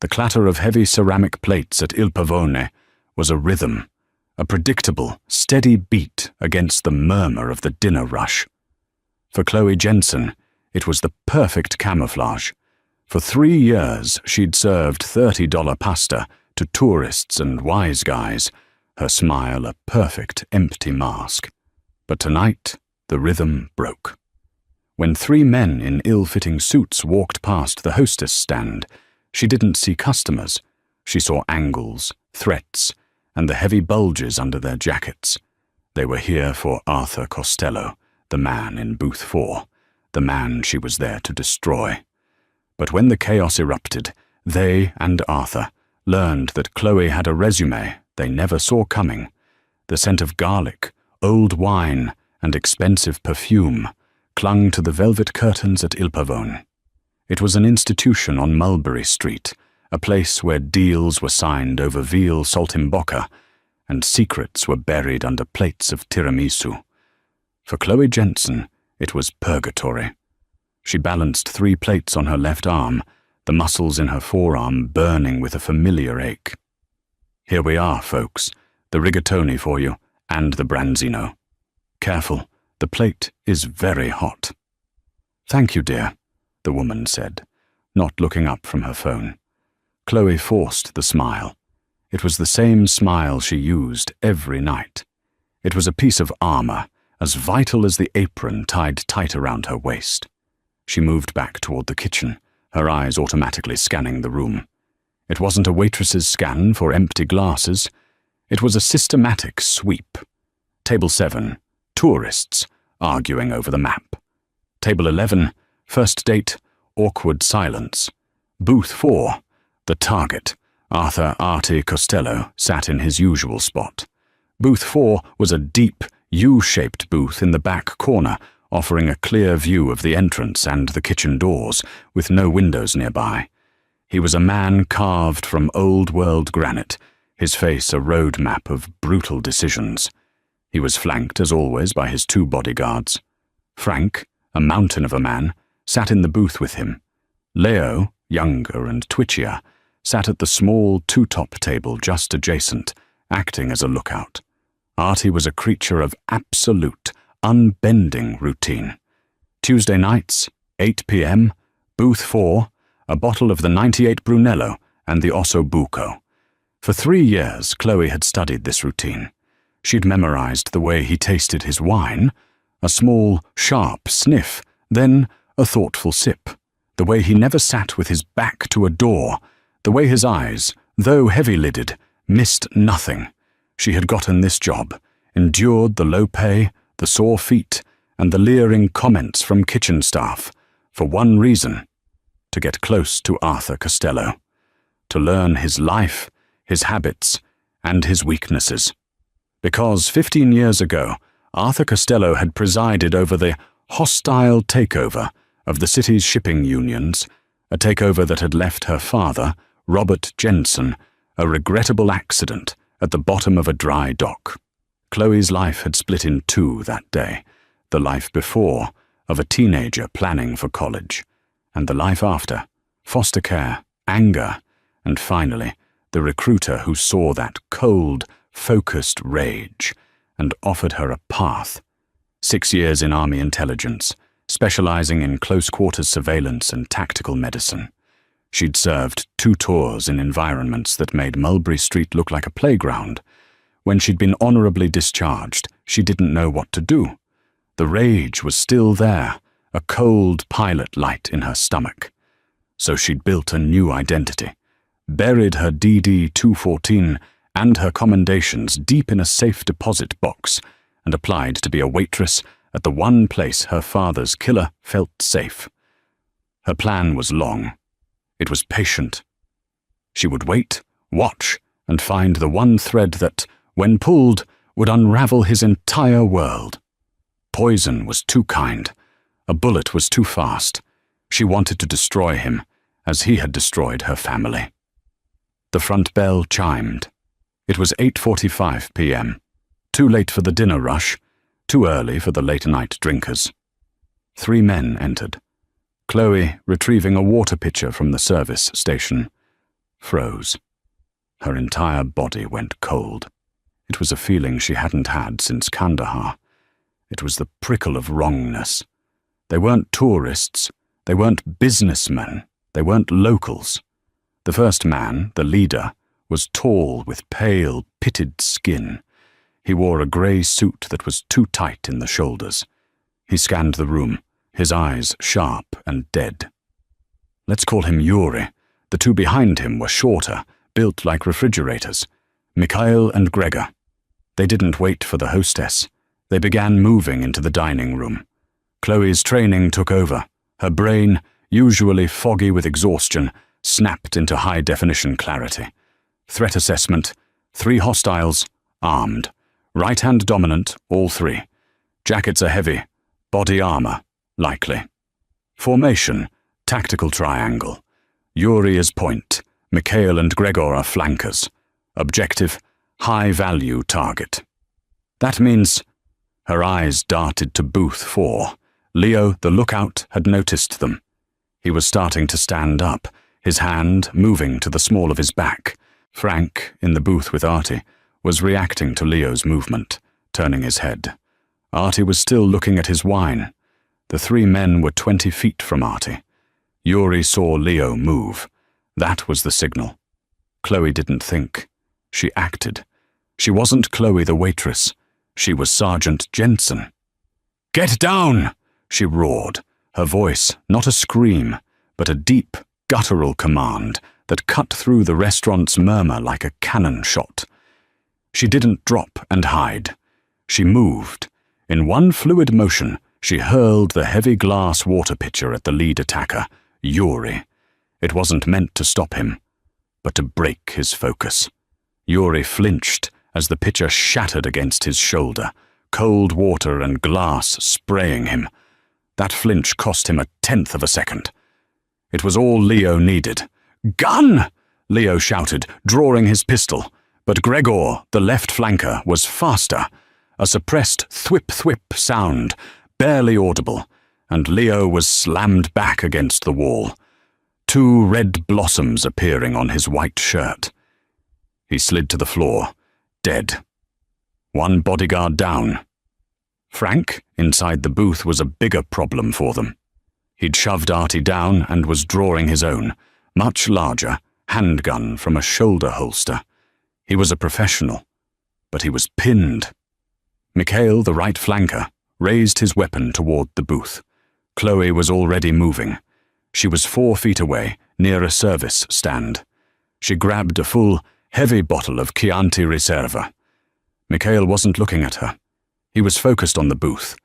The clatter of heavy ceramic plates at Il Pavone was a rhythm, a predictable, steady beat against the murmur of the dinner rush. For Chloe Jensen, it was the perfect camouflage. For 3 years, she'd served $30 pasta to tourists and wise guys, her smile a perfect empty mask. But tonight, the rhythm broke. When 3 men in ill-fitting suits walked past the hostess stand, she didn't see customers. She saw angles, threats, and the heavy bulges under their jackets. They were here for Arthur Costello, the man in booth 4, the man she was there to destroy. But when the chaos erupted, they and Arthur learned that Chloe had a resume they never saw coming. The scent of garlic, old wine, and expensive perfume clung to the velvet curtains at Il Pavone. It was an institution on Mulberry Street, a place where deals were signed over veal saltimbocca, and secrets were buried under plates of tiramisu. For Chloe Jensen, it was purgatory. She balanced 3 plates on her left arm, the muscles in her forearm burning with a familiar ache. "Here we are, folks, the rigatoni for you, and the branzino. Careful, the plate is very hot." "Thank you, dear," the woman said, not looking up from her phone. Chloe forced the smile. It was the same smile she used every night. It was a piece of armor, as vital as the apron tied tight around her waist. She moved back toward the kitchen, her eyes automatically scanning the room. It wasn't a waitress's scan for empty glasses. It was a systematic sweep. Table 7, tourists, arguing over the map. Table 11, first date, awkward silence. Booth 4, the target, Arthur "Artie" Costello, sat in his usual spot. Booth 4 was a deep, U-shaped booth in the back corner, offering a clear view of the entrance and the kitchen doors, with no windows nearby. He was a man carved from old-world granite, his face a road map of brutal decisions. He was flanked, as always, by his 2 bodyguards. Frank, a mountain of a man, sat in the booth with him. Leo, younger and twitchier, sat at the small 2-top table just adjacent, acting as a lookout. Artie was a creature of absolute, unbending routine. Tuesday nights, 8 p.m., booth 4, a bottle of the 98 Brunello and the Osso Buco. For 3 years, Chloe had studied this routine. She'd memorized the way he tasted his wine, a small, sharp sniff, then a thoughtful sip, the way he never sat with his back to a door, the way his eyes, though heavy-lidded, missed nothing. She had gotten this job, endured the low pay, the sore feet, and the leering comments from kitchen staff, for one reason: to get close to Arthur Costello, to learn his life, his habits, and his weaknesses. Because 15 years ago, Arthur Costello had presided over the hostile takeover of the city's shipping unions, a takeover that had left her father, Robert Jensen, a regrettable accident at the bottom of a dry dock. Chloe's life had split in 2 that day, the life before, of a teenager planning for college, and the life after, foster care, anger, and finally, the recruiter who saw that cold, focused rage and offered her a path. 6 years in Army intelligence, specializing in close-quarters surveillance and tactical medicine. She'd served 2 tours in environments that made Mulberry Street look like a playground. When she'd been honorably discharged, she didn't know what to do. The rage was still there, a cold pilot light in her stomach. So she'd built a new identity, buried her DD-214 and her commendations deep in a safe deposit box, and applied to be a waitress at the one place her father's killer felt safe. Her plan was long. It was patient. She would wait, watch, and find the one thread that, when pulled, would unravel his entire world. Poison was too kind. A bullet was too fast. She wanted to destroy him, as he had destroyed her family. The front bell chimed. It was 8:45 p.m. Too late for the dinner rush, too early for the late-night drinkers. 3 men entered. Chloe retrieving a water pitcher from the service station. froze. Her entire body went cold. It was a feeling she hadn't had since Kandahar. It was the prickle of wrongness. They weren't tourists. They weren't businessmen. They weren't locals. The first man, the leader, was tall with pale, pitted skin. He wore a grey suit that was too tight in the shoulders. He scanned the room, his eyes sharp and dead. Let's call him Yuri. The two behind him were shorter, built like refrigerators. Mikhail and Gregor. They didn't wait for the hostess. They began moving into the dining room. Chloe's training took over. Her brain, usually foggy with exhaustion, snapped into high-definition clarity. Threat assessment: 3 hostiles, armed. Right-hand dominant, all 3. Jackets are heavy. Body armor, likely. Formation: tactical triangle. Yuri is point. Mikhail and Gregor are flankers. Objective: high-value target. That means... Her eyes darted to booth 4. Leo, the lookout, had noticed them. He was starting to stand up, his hand moving to the small of his back. Frank, in the booth with Artie, was reacting to Leo's movement, turning his head. Artie was still looking at his wine. The 3 men were 20 feet from Artie. Yuri saw Leo move. That was the signal. Chloe didn't think. She acted. She wasn't Chloe the waitress. She was Sergeant Jensen. "Get down!" she roared, her voice not a scream, but a deep, guttural command that cut through the restaurant's murmur like a cannon shot. She didn't drop and hide. She moved. In one fluid motion, she hurled the heavy glass water pitcher at the lead attacker, Yuri. It wasn't meant to stop him, but to break his focus. Yuri flinched as the pitcher shattered against his shoulder, cold water and glass spraying him. That flinch cost him 1/10 of a second. It was all Leo needed. "Gun!" Leo shouted, drawing his pistol. But Gregor, the left flanker, was faster. A suppressed thwip-thwip sound, barely audible, and Leo was slammed back against the wall. 2 red blossoms appearing on his white shirt. He slid to the floor, dead. 1 bodyguard down. Frank, inside the booth, was a bigger problem for them. He'd shoved Artie down and was drawing his own, much larger, handgun from a shoulder holster. He was a professional, but he was pinned. Mikhail, the right flanker, raised his weapon toward the booth. Chloe was already moving. She was 4 feet away, near a service stand. She grabbed a full, heavy bottle of Chianti Riserva. Mikhail wasn't looking at her. He was focused on the booth.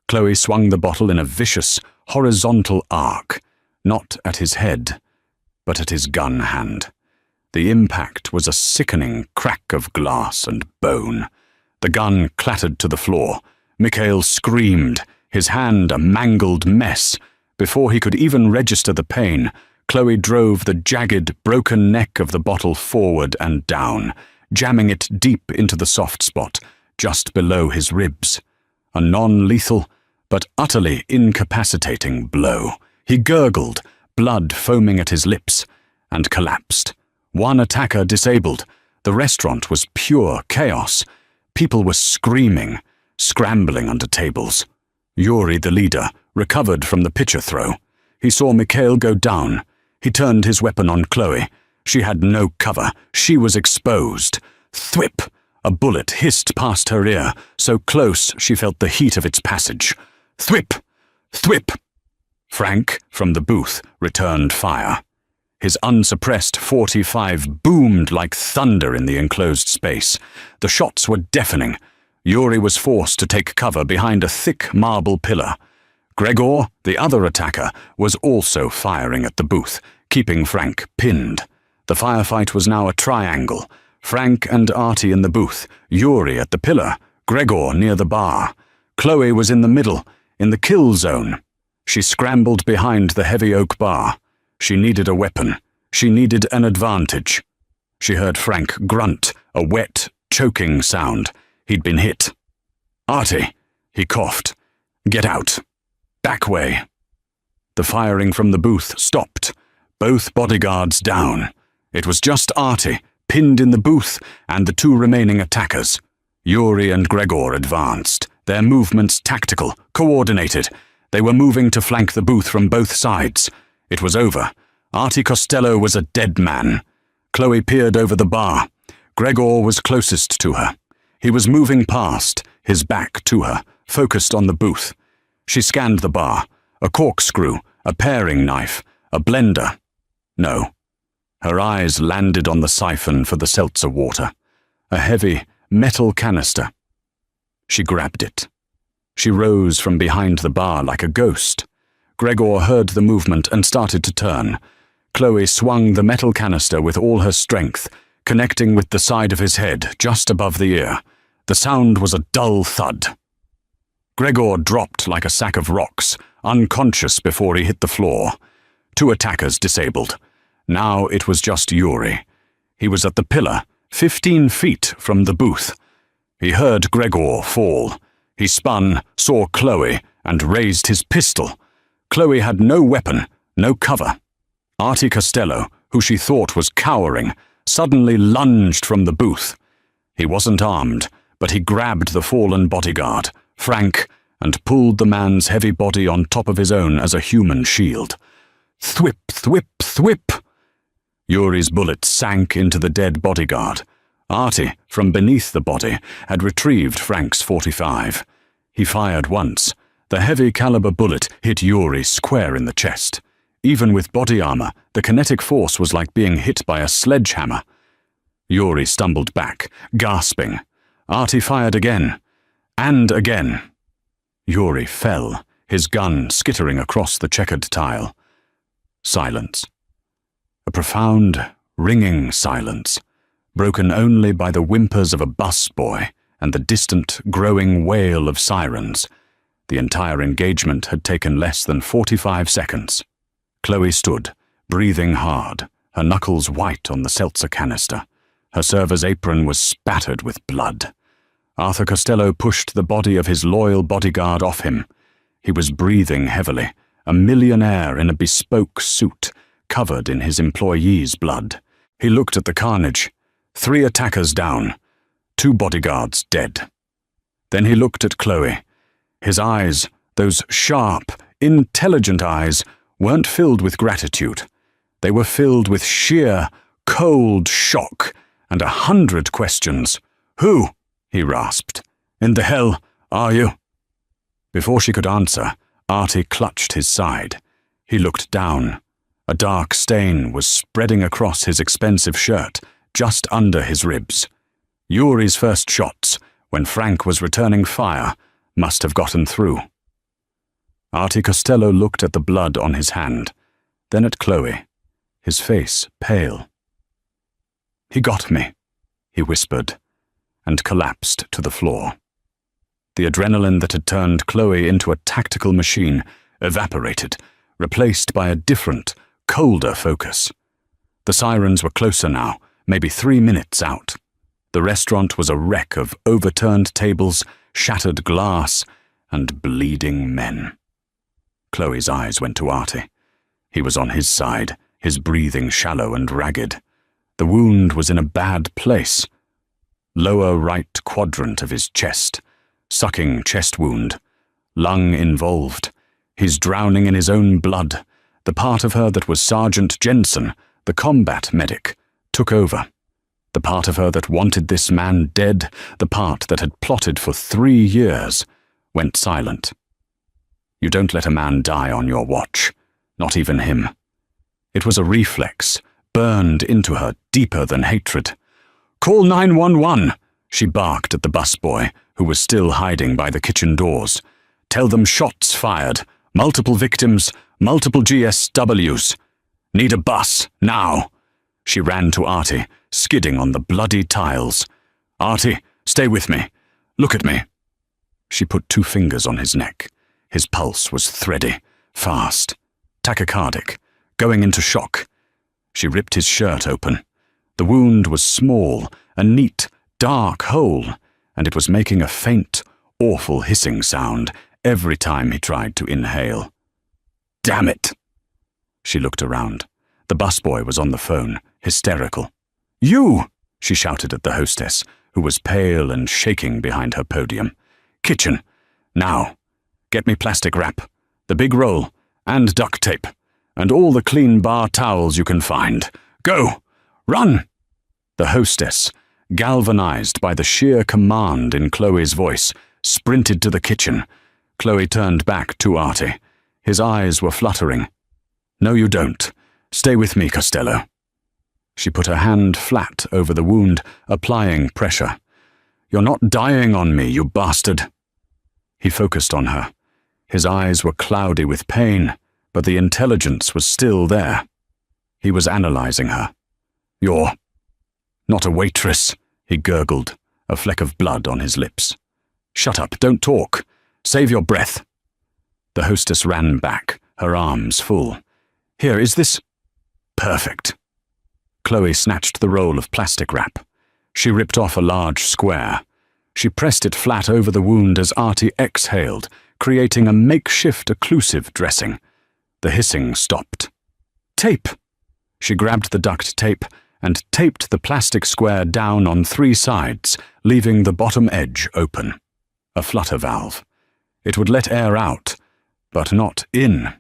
Chloe swung the bottle in a vicious, horizontal arc, not at his head, but at his gun hand. The impact was a sickening crack of glass and bone. The gun clattered to the floor. Mikhail screamed, his hand a mangled mess. Before he could even register the pain, Chloe drove the jagged, broken neck of the bottle forward and down, jamming it deep into the soft spot, just below his ribs. A non-lethal, but utterly incapacitating blow. He gurgled, blood foaming at his lips, and collapsed. 1 attacker disabled. The restaurant was pure chaos. People were screaming, scrambling under tables. Yuri, the leader, recovered from the pitcher throw. He saw Mikhail go down. He turned his weapon on Chloe. She had no cover. She was exposed. Thwip! A bullet hissed past her ear, so close she felt the heat of its passage. Thwip! Thwip! Frank, from the booth, returned fire. His unsuppressed .45 boomed like thunder in the enclosed space. The shots were deafening. Yuri was forced to take cover behind a thick marble pillar. Gregor, the other attacker, was also firing at the booth, keeping Frank pinned. The firefight was now a triangle. Frank and Artie in the booth, Yuri at the pillar, Gregor near the bar. Chloe was in the middle, in the kill zone. She scrambled behind the heavy oak bar. She needed a weapon. She needed an advantage. She heard Frank grunt, a wet, choking sound. He'd been hit. "Artie," he coughed. "Get out. Back way." The firing from the booth stopped. Both bodyguards down. It was just Artie, pinned in the booth, and the two remaining attackers. Yuri and Gregor advanced, their movements tactical, coordinated. They were moving to flank the booth from both sides. It was over. Artie Costello was a dead man. Chloe peered over the bar. Gregor was closest to her. He was moving past, his back to her, focused on the booth. She scanned the bar. A corkscrew, a paring knife, a blender. No. Her eyes landed on the siphon for the seltzer water. A heavy, metal canister. She grabbed it. She rose from behind the bar like a ghost. Gregor heard the movement and started to turn. Chloe swung the metal canister with all her strength, connecting with the side of his head, just above the ear. The sound was a dull thud. Gregor dropped like a sack of rocks, unconscious before he hit the floor. Two attackers disabled. Now it was just Yuri. He was at the pillar, 15 feet from the booth. He heard Gregor fall. He spun, saw Chloe, and raised his pistol. Chloe had no weapon, no cover. Artie Costello, who she thought was cowering, suddenly lunged from the booth. He wasn't armed, but he grabbed the fallen bodyguard, Frank, and pulled the man's heavy body on top of his own as a human shield. Thwip, thwip, thwip! Yuri's bullet sank into the dead bodyguard. Artie, from beneath the body, had retrieved Frank's .45. He fired once. The heavy-caliber bullet hit Yuri square in the chest. Even with body armor, the kinetic force was like being hit by a sledgehammer. Yuri stumbled back, gasping. Artie fired again. And again. Yuri fell, his gun skittering across the checkered tile. Silence. A profound, ringing silence, broken only by the whimpers of a busboy and the distant, growing wail of sirens. The entire engagement had taken less than 45 seconds. Chloe stood, breathing hard, her knuckles white on the seltzer canister. Her server's apron was spattered with blood. Arthur Costello pushed the body of his loyal bodyguard off him. He was breathing heavily, a millionaire in a bespoke suit, covered in his employee's blood. He looked at the carnage. 3 attackers down, 2 bodyguards dead. Then he looked at Chloe. His eyes, those sharp, intelligent eyes, weren't filled with gratitude. They were filled with sheer, cold shock and 100 questions. "Who?" he rasped. "In the hell are you?" Before she could answer, Artie clutched his side. He looked down. A dark stain was spreading across his expensive shirt, just under his ribs. Yuri's first shots, when Frank was returning fire, must have gotten through. Artie Costello looked at the blood on his hand, then at Chloe, his face pale. "He got me," he whispered, and collapsed to the floor. The adrenaline that had turned Chloe into a tactical machine evaporated, replaced by a different, colder focus. The sirens were closer now, maybe 3 minutes out. The restaurant was a wreck of overturned tables, shattered glass, and bleeding men. Chloe's eyes went to Artie. He was on his side, his breathing shallow and ragged. The wound was in a bad place. Lower right quadrant of his chest. Sucking chest wound. Lung involved. He's drowning in his own blood. The part of her that was Sergeant Jensen, the combat medic, took over. The part of her that wanted this man dead, the part that had plotted for 3 years, went silent. You don't let a man die on your watch, not even him. It was a reflex, burned into her deeper than hatred. "Call 911, she barked at the busboy, who was still hiding by the kitchen doors. "Tell them shots fired, multiple victims, multiple GSWs. Need a bus, now." She ran to Artie, skidding on the bloody tiles. "Artie, stay with me. Look at me." She put 2 fingers on his neck. His pulse was thready, fast, tachycardic, going into shock. She ripped his shirt open. The wound was small, a neat, dark hole, and it was making a faint, awful hissing sound every time he tried to inhale. "Damn it!" She looked around. The busboy was on the phone, hysterical. "You!" she shouted at the hostess, who was pale and shaking behind her podium. "Kitchen. Now. Get me plastic wrap, the big roll, and duct tape, and all the clean bar towels you can find. Go! Run!" The hostess, galvanized by the sheer command in Chloe's voice, sprinted to the kitchen. Chloe turned back to Artie. His eyes were fluttering. "No, you don't. Stay with me, Costello." She put her hand flat over the wound, applying pressure. "You're not dying on me, you bastard." He focused on her. His eyes were cloudy with pain, but the intelligence was still there. He was analyzing her. "You're not a waitress," he gurgled, a fleck of blood on his lips. "Shut up, don't talk. Save your breath." The hostess ran back, her arms full. "Here, is this?" "Perfect." Chloe snatched the roll of plastic wrap. She ripped off a large square. She pressed it flat over the wound as Artie exhaled, creating a makeshift occlusive dressing. The hissing stopped. "Tape!" She grabbed the duct tape and taped the plastic square down on 3 sides, leaving the bottom edge open. A flutter valve. It would let air out, but not in.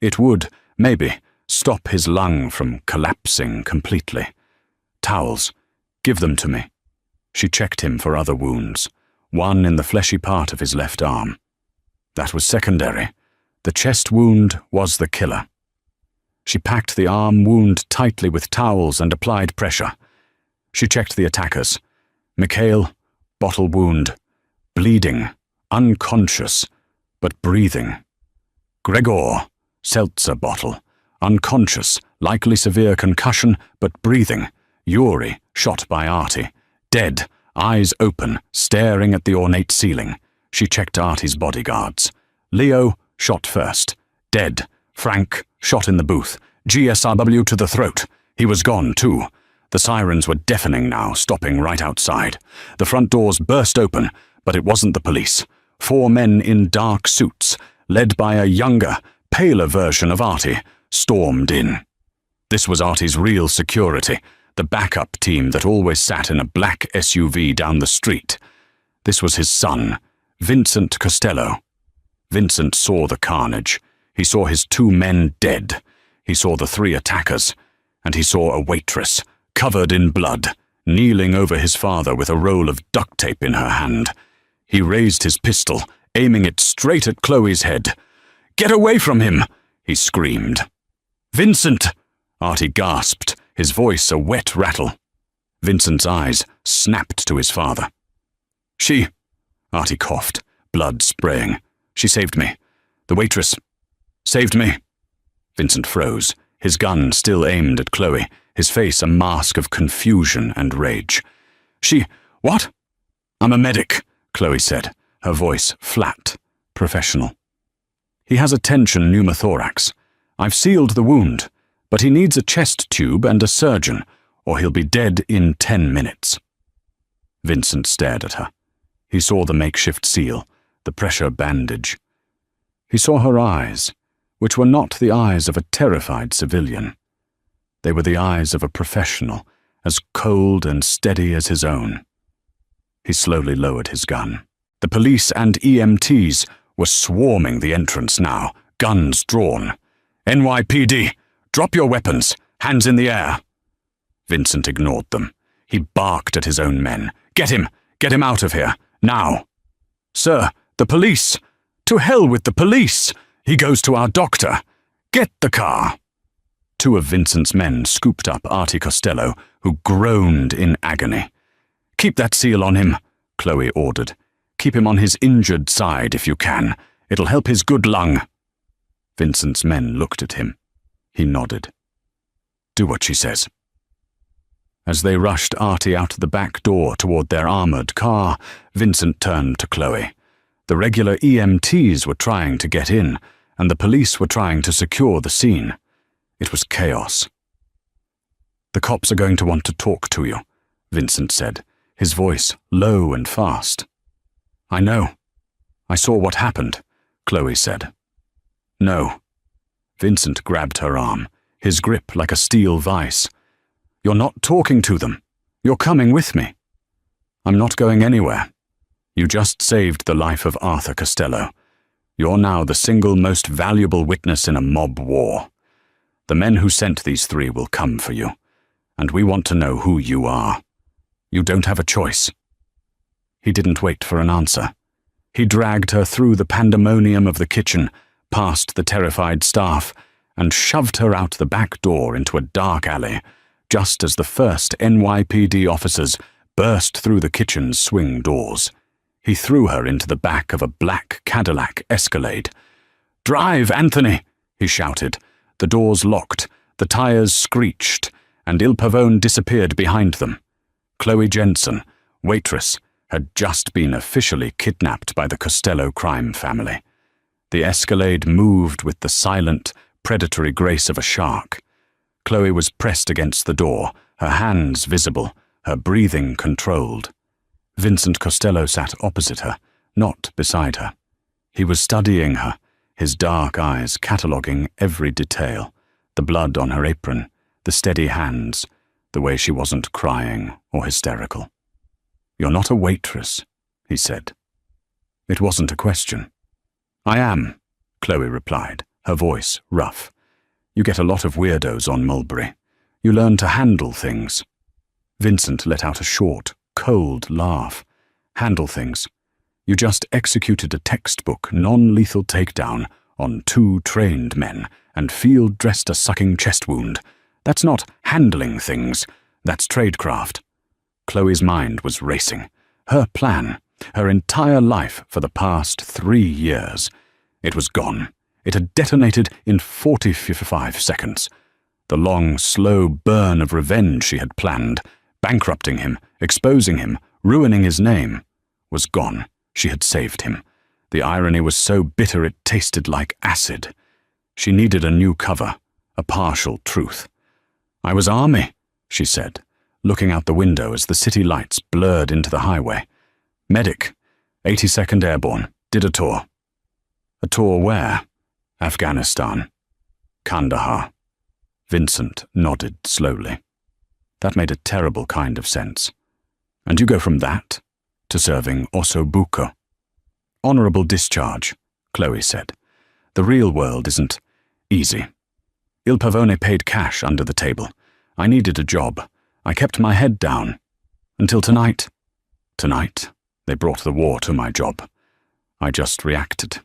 It would, maybe, stop his lung from collapsing completely. "Towels. Give them to me." She checked him for other wounds, one in the fleshy part of his left arm. That was secondary. The chest wound was the killer. She packed the arm wound tightly with towels and applied pressure. She checked the attackers. Mikhail, bottle wound. Bleeding, unconscious, but breathing. Gregor, seltzer bottle. Unconscious, likely severe concussion, but breathing. Yuri, shot by Artie. Dead, eyes open, staring at the ornate ceiling. She checked Artie's bodyguards. Leo, shot first. Dead. Frank, shot in the booth. GSRW to the throat. He was gone, too. The sirens were deafening now, stopping right outside. The front doors burst open, but it wasn't the police. 4 men in dark suits, led by a younger, paler version of Artie, stormed in. This was Artie's real security, the backup team that always sat in a black SUV down the street. This was his son, Vincent Costello. Vincent saw the carnage. He saw his 2 men dead. He saw the 3 attackers. And he saw a waitress, covered in blood, kneeling over his father with a roll of duct tape in her hand. He raised his pistol, aiming it straight at Chloe's head. "Get away from him!" he screamed. "Vincent!" Artie gasped, his voice a wet rattle. Vincent's eyes snapped to his father. "She..." Artie coughed, blood spraying. "She saved me. The waitress saved me." Vincent froze, his gun still aimed at Chloe, his face a mask of confusion and rage. "She... what?" "I'm a medic," Chloe said, her voice flat, professional. "He has a tension pneumothorax. I've sealed the wound, but he needs a chest tube and a surgeon, or he'll be dead in 10 minutes. Vincent stared at her. He saw the makeshift seal, the pressure bandage. He saw her eyes, which were not the eyes of a terrified civilian. They were the eyes of a professional, as cold and steady as his own. He slowly lowered his gun. The police and EMTs were swarming the entrance now, guns drawn. "NYPD, drop your weapons, hands in the air." Vincent ignored them. He barked at his own men. Get him out of here, now." "Sir, the police! To hell with the police! He goes to our doctor. Get the car." 2 of Vincent's men scooped up Artie Costello, who groaned in agony. "Keep that seal on him," Chloe ordered. "Keep him on his injured side if you can. It'll help his good lung." Vincent's men looked at him. He nodded. "Do what she says." As they rushed Artie out the back door toward their armored car, Vincent turned to Chloe. The regular EMTs were trying to get in, and the police were trying to secure the scene. It was chaos. "The cops are going to want to talk to you," Vincent said, his voice low and fast. "I know. I saw what happened," Chloe said. "No." Vincent grabbed her arm, his grip like a steel vice. You're not talking to them. You're coming with me. I'm not going anywhere. You just saved the life of Arthur Costello. You're now the single most valuable witness in a mob war. The men who sent these three will come for you, and we want to know who you are. You don't have a choice." He didn't wait for an answer. He dragged her through the pandemonium of the kitchen, past the terrified staff, and shoved her out the back door into a dark alley, just as the first NYPD officers burst through the kitchen's swing doors. He threw her into the back of a black Cadillac Escalade. "Drive, Anthony!" he shouted. The doors locked, the tires screeched, and Il Pavone disappeared behind them. Chloe Jensen, Waitress, had just been officially kidnapped by the Costello crime family. The Escalade moved with the silent, predatory grace of a shark. Chloe was pressed against the door, her hands visible, her breathing controlled. Vincent Costello sat opposite her, not beside her. He was studying her, his dark eyes cataloguing every detail, the blood on her apron, the steady hands, the way she wasn't crying or hysterical. "You're not a waitress," he said. It wasn't a question. "I am," Chloe replied, her voice rough. "You get a lot of weirdos on Mulberry. You learn to handle things." Vincent let out a short, cold laugh. "Handle things. You just executed a textbook non-lethal takedown on 2 trained men and field-dressed a sucking chest wound. That's not handling things. That's tradecraft." Chloe's mind was racing. Her plan, her entire life for the past 3 years. It was gone. It had detonated in 45 seconds. The long, slow burn of revenge she had planned, bankrupting him, exposing him, ruining his name, was gone. She had saved him. The irony was so bitter it tasted like acid. She needed a new cover, a partial truth. "I was Army," she said, looking out the window as the city lights blurred into the highway. "Medic, 82nd Airborne, did a tour." "A tour where?" "Afghanistan. Kandahar." Vincent nodded slowly. That made a terrible kind of sense. "And you go from that to serving Ossobuco." "Honorable discharge," Chloe said. "The real world isn't easy. Il Pavone paid cash under the table. I needed a job. I kept my head down. Until tonight. Tonight, they brought the war to my job. I just reacted."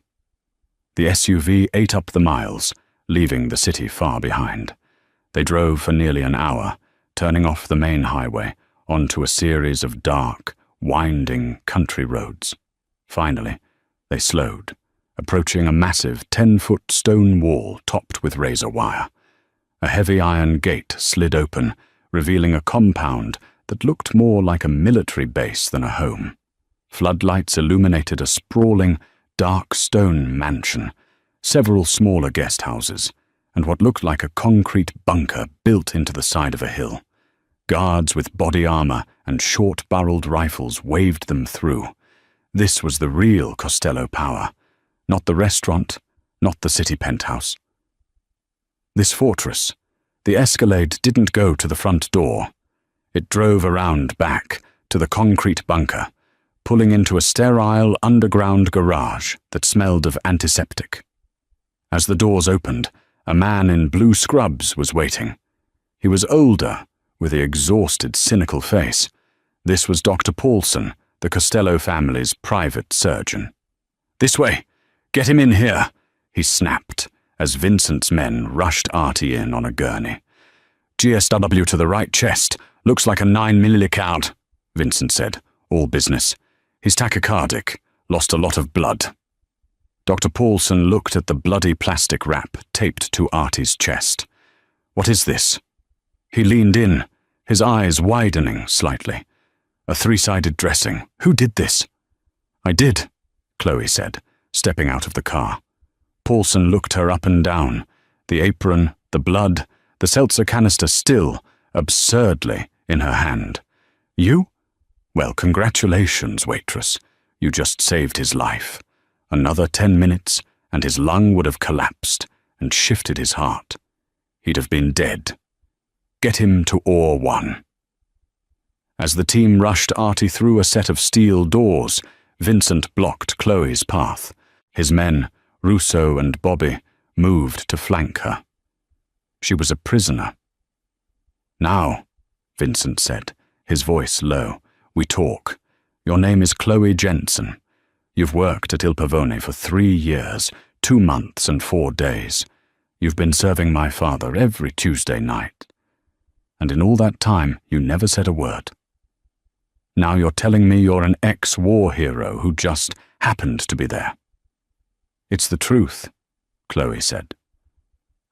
The SUV ate up the miles, leaving the city far behind. They drove for nearly an hour, turning off the main highway onto a series of dark, winding country roads. Finally, they slowed, approaching a massive 10-foot stone wall topped with razor wire. A heavy iron gate slid open, revealing a compound that looked more like a military base than a home. Floodlights illuminated a sprawling, dark stone mansion, several smaller guest houses, and what looked like a concrete bunker built into the side of a hill. Guards with body armor and short-barreled rifles waved them through. This was the real Costello power, not the restaurant, not the city penthouse. This fortress, the Escalade, didn't go to the front door. It drove around back to the concrete bunker, pulling into a sterile underground garage that smelled of antiseptic. As the doors opened, a man in blue scrubs was waiting. He was older, with the exhausted, cynical face. This was Dr. Paulson, the Costello family's private surgeon. "This way! Get him in here!" he snapped, as Vincent's men rushed Artie in on a gurney. "GSW to the right chest. Looks like a 9 millicard," Vincent said, all business. "He's tachycardic. Lost a lot of blood." Dr. Paulson looked at the bloody plastic wrap taped to Artie's chest. "What is this?" He leaned in, his eyes widening slightly. "A 3-sided dressing. Who did this?" "I did," Chloe said, stepping out of the car. Paulson looked her up and down, the apron, the blood, the seltzer canister still, absurdly, in her hand. "You? Well, congratulations, Waitress. You just saved his life. Another 10 minutes, and his lung would have collapsed and shifted his heart. He'd have been dead." Get him to Ore 1. As the team rushed Artie through a set of steel doors, Vincent blocked Chloe's path. His men, Russo and Bobby, moved to flank her. She was a prisoner. "Now," Vincent said, his voice low, "we talk. Your name is Chloe Jensen. You've worked at Il Pavone for 3 years, 2 months and 4 days. You've been serving my father every Tuesday night. And in all that time, you never said a word. Now you're telling me you're an ex-war hero who just happened to be there." "It's the truth," Chloe said.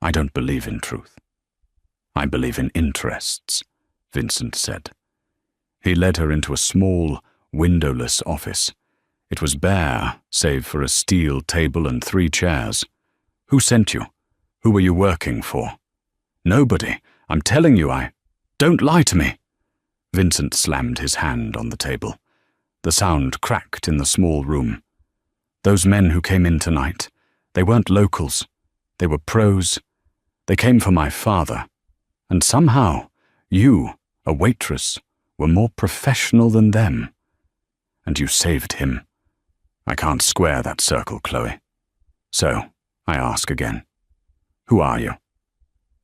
"I don't believe in truth. I believe in interests," Vincent said. He led her into a small, windowless office. It was bare, save for a steel table and 3 chairs. "Who sent you? Who were you working for?" "Nobody. I'm telling you, Don't lie to me." Vincent slammed his hand on the table. The sound cracked in the small room. "Those men who came in tonight, they weren't locals. They were pros. They came for my father. And somehow, you, a waitress, were more professional than them. And you saved him. I can't square that circle, Chloe. So, I ask again, who are you?"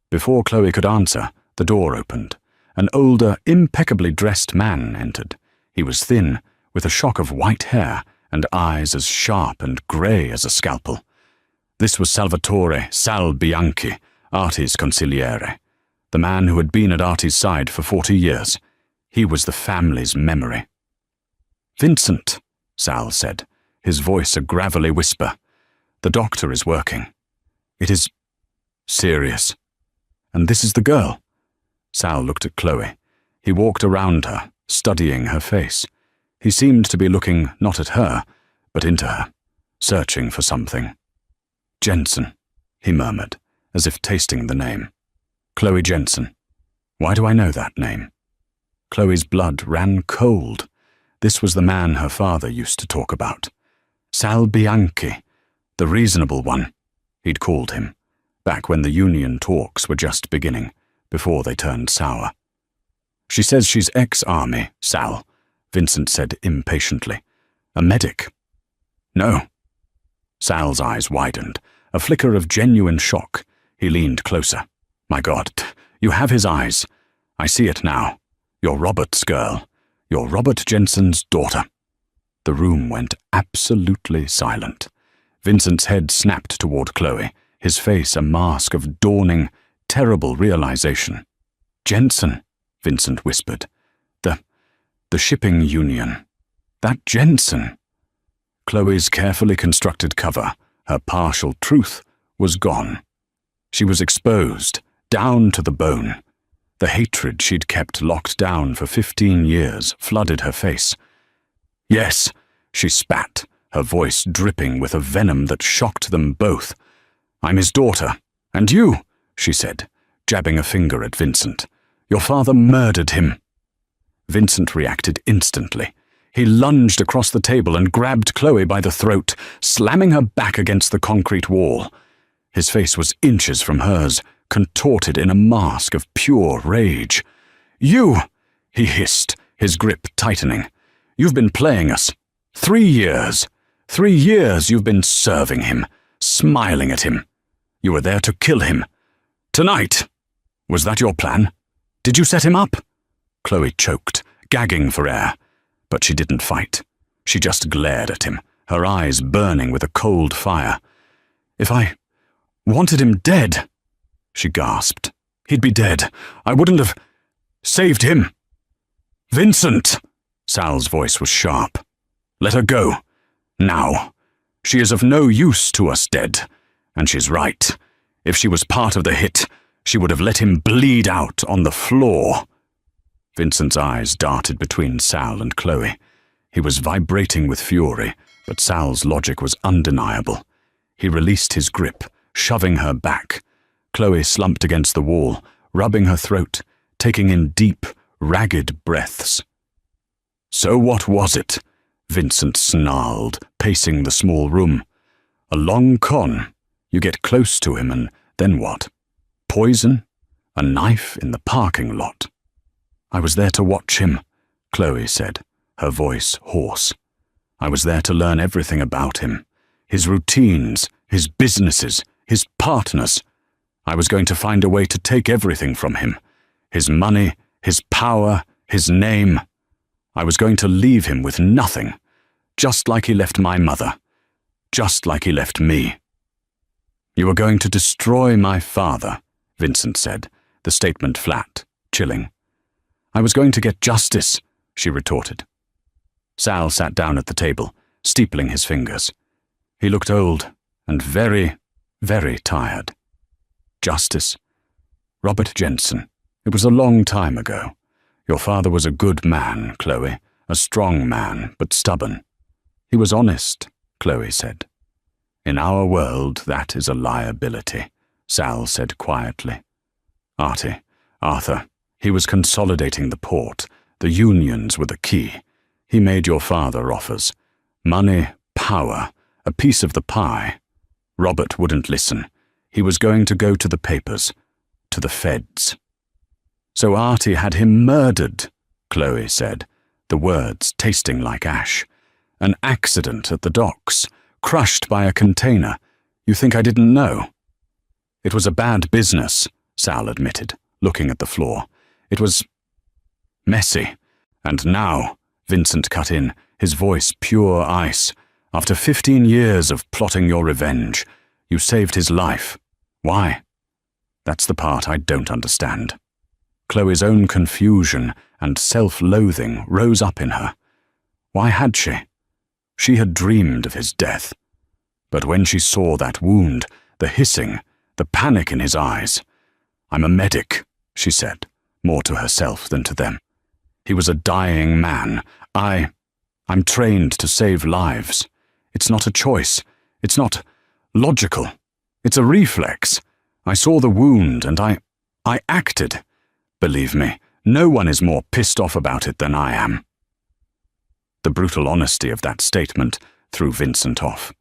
Before Chloe could answer, the door opened. An older, impeccably dressed man entered. He was thin, with a shock of white hair and eyes as sharp and grey as a scalpel. This was Salvatore Sal Bianchi, Artie's consigliere, the man who had been at Artie's side for 40 years. He was the family's memory. "Vincent," Sal said, his voice a gravelly whisper, "the doctor is working. It is serious. And this is the girl." Sal looked at Chloe. He walked around her, studying her face. He seemed to be looking not at her, but into her, searching for something. "Jensen," he murmured, as if tasting the name. "Chloe Jensen. Why do I know that name?" Chloe's blood ran cold. This was the man her father used to talk about. Sal Bianchi, the reasonable one, he'd called him, back when the union talks were just beginning, before they turned sour. "She says she's ex-army, Sal," Vincent said impatiently. "A medic." "No." Sal's eyes widened, a flicker of genuine shock. He leaned closer. "My God, you have his eyes. I see it now. You're Robert's girl. You're Robert Jensen's daughter." The room went absolutely silent. Vincent's head snapped toward Chloe, his face a mask of dawning, terrible realization. "Jensen," Vincent whispered. The shipping union. That Jensen." Chloe's carefully constructed cover, her partial truth, was gone. She was exposed, down to the bone. The hatred she'd kept locked down for 15 years flooded her face. "Yes," she spat, her voice dripping with a venom that shocked them both. "I'm his daughter. And you," she said, jabbing a finger at Vincent. "Your father murdered him." Vincent reacted instantly. He lunged across the table and grabbed Chloe by the throat, slamming her back against the concrete wall. His face was inches from hers, contorted in a mask of pure rage. "You!" he hissed, his grip tightening. "You've been playing us. 3 years. 3 years you've been serving him, smiling at him. You were there to kill him. Tonight! Was that your plan? Did you set him up?" Chloe choked, gagging for air. But she didn't fight. She just glared at him, her eyes burning with a cold fire. "If I wanted him dead," she gasped. "He'd be dead. I wouldn't have saved him." "Vincent!" Sal's voice was sharp. "Let her go. Now. She is of no use to us dead. And she's right. If she was part of the hit, she would have let him bleed out on the floor." Vincent's eyes darted between Sal and Chloe. He was vibrating with fury, but Sal's logic was undeniable. He released his grip, shoving her back. Chloe slumped against the wall, rubbing her throat, taking in deep, ragged breaths. "So what was it?" Vincent snarled, pacing the small room. "A long con. You get close to him and then what? Poison? A knife in the parking lot. I was there to watch him, Chloe said, her voice hoarse. I was there to learn everything about him. His routines, his businesses, his partners. I was going to find a way to take everything from him. His money, his power, his name. I was going to leave him with nothing, just like he left my mother, just like he left me. You were going to destroy my father, Vincent said, the statement flat, chilling. I was going to get justice, she retorted. Sal sat down at the table, steepling his fingers. He looked old and very, very tired. Justice. Robert Jensen. It was a long time ago. Your father was a good man, Chloe, a strong man, but stubborn. He was honest, Chloe said. In our world, that is a liability, Sal said quietly. Arthur, he was consolidating the port. The unions were the key. He made your father offers. Money, power, a piece of the pie. Robert wouldn't listen. He was going to go to the papers, to the feds. So Artie had him murdered, Chloe said, the words tasting like ash. An accident at the docks, crushed by a container. You think I didn't know? It was a bad business, Sal admitted, looking at the floor. It was messy. And now, Vincent cut in, his voice pure ice, after 15 years of plotting your revenge, you saved his life. Why? That's the part I don't understand. Chloe's own confusion and self-loathing rose up in her. Why had she? She had dreamed of his death. But when she saw that wound, the hissing, the panic in his eyes, I'm a medic, she said, more to herself than to them. He was a dying man. I'm trained to save lives. It's not a choice. It's not logical. It's a reflex. I saw the wound and I acted. Believe me, no one is more pissed off about it than I am. The brutal honesty of that statement threw Vincent off.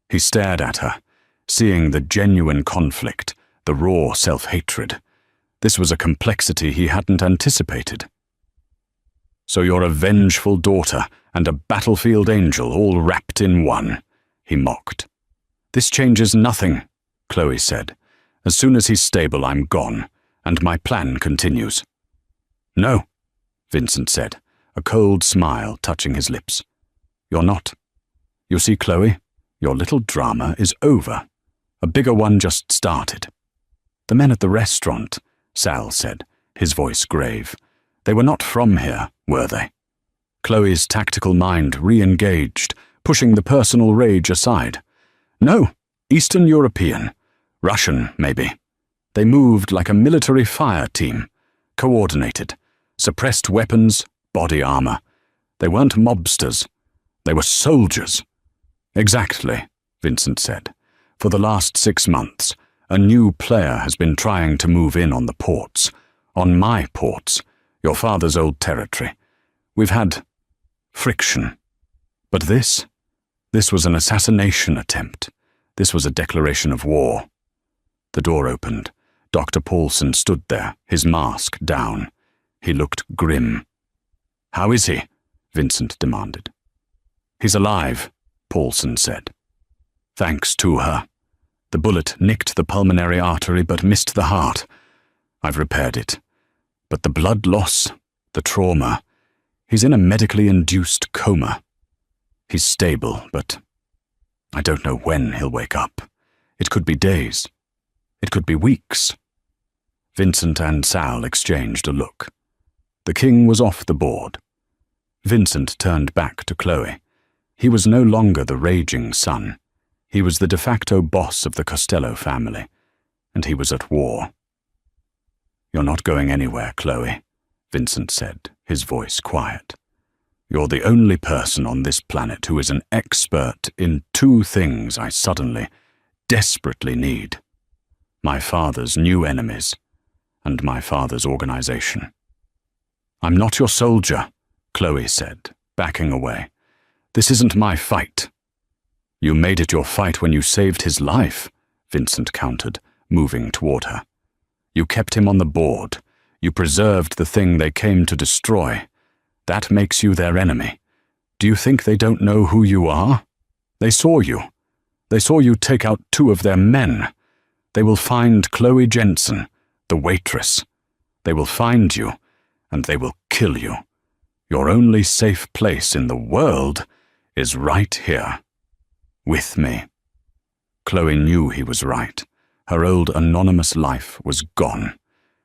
He stared at her, seeing the genuine conflict, the raw self-hatred. This was a complexity he hadn't anticipated. So you're a vengeful daughter and a battlefield angel all wrapped in one, he mocked. This changes nothing, Chloe said. As soon as he's stable, I'm gone, and my plan continues. No, Vincent said, a cold smile touching his lips. You're not. You see, Chloe, your little drama is over. A bigger one just started. The men at the restaurant, Sal said, his voice grave. They were not from here, were they? Chloe's tactical mind re-engaged, pushing the personal rage aside. No, Eastern European. Russian, maybe. They moved like a military fire team, coordinated, suppressed weapons, body armor. They weren't mobsters. They were soldiers. Exactly, Vincent said. For the last 6 months, a new player has been trying to move in on the ports. On my ports, your father's old territory. We've had friction. But this was an assassination attempt. This was a declaration of war. The door opened. Dr. Paulson stood there, his mask down. He looked grim. How is he? Vincent demanded. He's alive, Paulson said. Thanks to her. The bullet nicked the pulmonary artery but missed the heart. I've repaired it. But the blood loss, the trauma, he's in a medically induced coma. He's stable, but I don't know when he'll wake up. It could be days. It could be weeks. Vincent and Sal exchanged a look. The king was off the board. Vincent turned back to Chloe. He was no longer the raging son. He was the de facto boss of the Costello family, and he was at war. You're not going anywhere, Chloe, Vincent said, his voice quiet. You're the only person on this planet who is an expert in 2 things I suddenly, desperately need. My father's new enemies, and my father's organization. I'm not your soldier, Chloe said, backing away. This isn't my fight. You made it your fight when you saved his life, Vincent countered, moving toward her. You kept him on the board. You preserved the thing they came to destroy. That makes you their enemy. Do you think they don't know who you are? They saw you. They saw you take out 2 of their men. They will find Chloe Jensen, the waitress. They will find you, and they will kill you. Your only safe place in the world is right here, with me. Chloe knew he was right. Her old anonymous life was gone.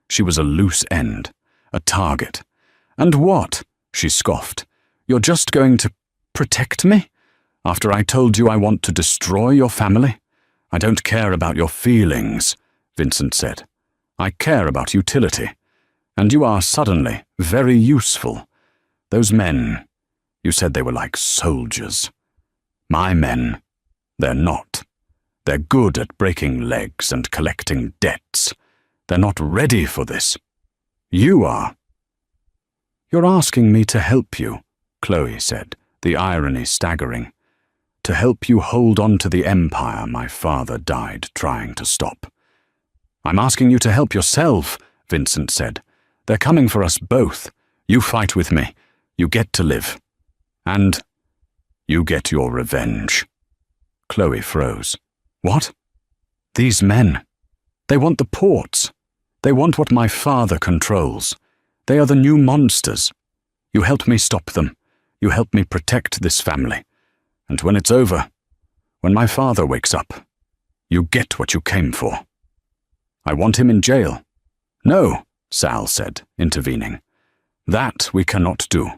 She was a loose end, a target. And what? She scoffed. You're just going to protect me? After I told you I want to destroy your family? I don't care about your feelings, Vincent said. I care about utility. And you are suddenly very useful. Those men, you said they were like soldiers. My men, they're not. They're good at breaking legs and collecting debts. They're not ready for this. You are. You're asking me to help you, Chloe said, the irony staggering. To help you hold on to the empire my father died trying to stop. I'm asking you to help yourself, Vincent said. They're coming for us both. You fight with me. You get to live. And you get your revenge. Chloe froze. What? These men. They want the ports. They want what my father controls. They are the new monsters. You help me stop them. You help me protect this family. And when it's over, when my father wakes up, you get what you came for. I want him in jail. No, Sal said, intervening. That we cannot do.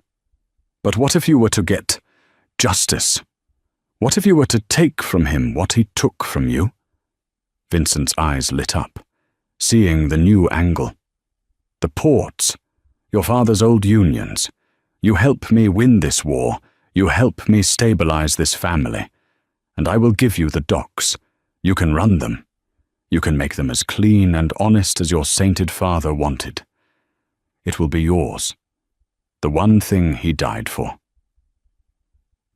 But what if you were to get justice? What if you were to take from him what he took from you? Vincent's eyes lit up, seeing the new angle. The ports, your father's old unions. You help me win this war. You help me stabilize this family. And I will give you the docks. You can run them. You can make them as clean and honest as your sainted father wanted. It will be yours. The one thing he died for.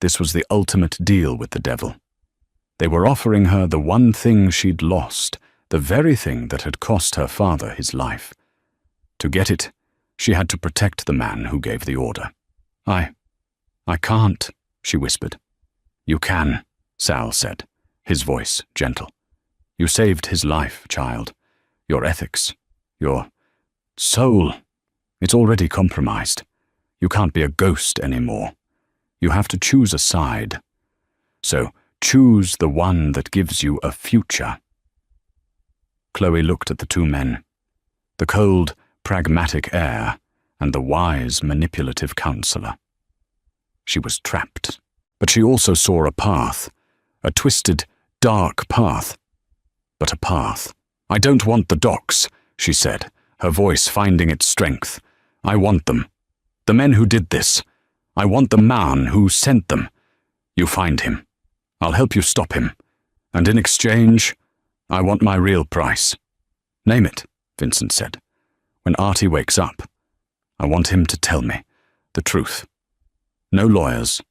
This was the ultimate deal with the devil. They were offering her the one thing she'd lost, the very thing that had cost her father his life. To get it, she had to protect the man who gave the order. I can't, she whispered. You can, Sal said, his voice gentle. You saved his life, child. Your ethics, your soul, it's already compromised. You can't be a ghost anymore. You have to choose a side. So choose the one that gives you a future. Chloe looked at the 2 men, the cold, pragmatic heir and the wise, manipulative counselor. She was trapped, but she also saw a path, a twisted, dark path. But a path. I don't want the docks, she said, her voice finding its strength. I want them. The men who did this. I want the man who sent them. You find him. I'll help you stop him. And in exchange, I want my real price. Name it, Vincent said. When Artie wakes up, I want him to tell me the truth. No lawyers,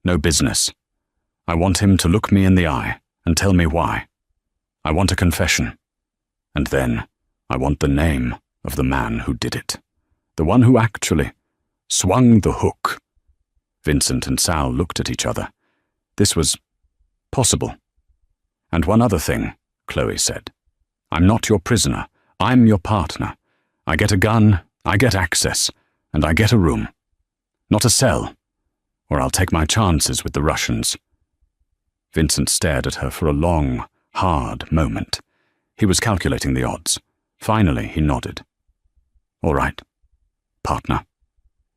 no business. I want him to look me in the eye and tell me why. I want a confession. And then I want the name of the man who did it. The one who actually swung the hook. Vincent and Sal looked at each other. This was possible. And one other thing, Chloe said. I'm not your prisoner. I'm your partner. I get a gun, I get access, and I get a room. Not a cell, or I'll take my chances with the Russians. Vincent stared at her for a long, hard moment. He was calculating the odds. Finally, he nodded. All right, partner.